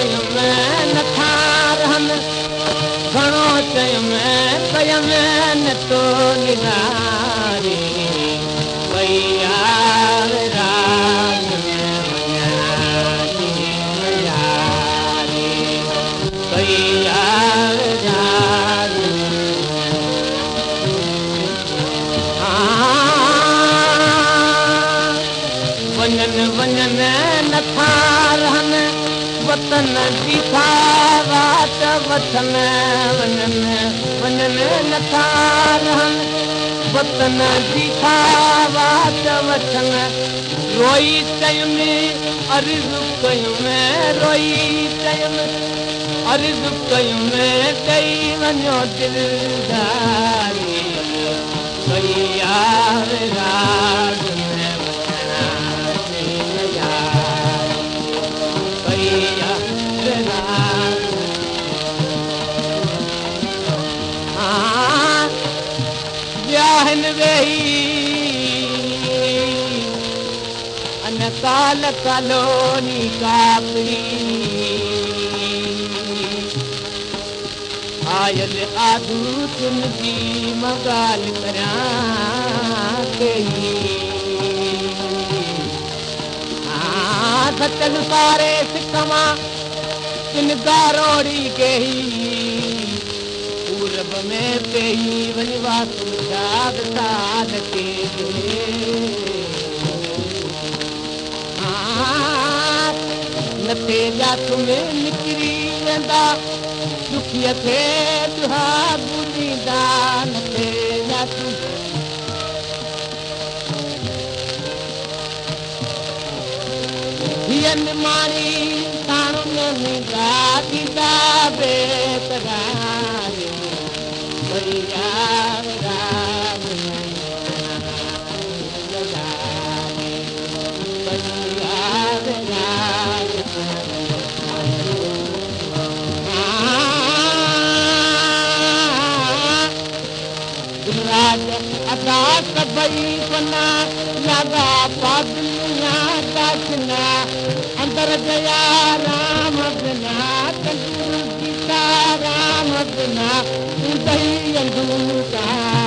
चयुमि नथा रहनि घणो चयुमि कयमि न तो निरारी वई यार राग में वञारी यारी वई यार राग वञनि वञनि नथा रहनि वतन जी वात वठनि वञनि वञनि नथा रहनि वतन जी वात वठनि रोई चयुमि अर्ज़ु कयुमि रोई चयुमि अर्ज़ु कयुमि कई वञो दिलदारी कई यार राग में वञारी यारी कई यार राग व्याहन वेही अन काल कलोनी कापड़ी आयल आदू तुनजी मगाल करां कई सचल सारे सिकमा तिन गारोड़ी गई पूरब में पेही वनवा सुजाद साध के नथे जा तुम्हें निकरी वेंदा दुखिया थे दुहा बुलींदा नथे जा तुम हियन माणी ताणो में गादीदा बेतरारी वई यार राग में वञारी वई यार राग राज अदा सभई पना लगा पादलिया दसना अंदर गया राम बिना कंदूर सीता राम बिना दही अंदूर का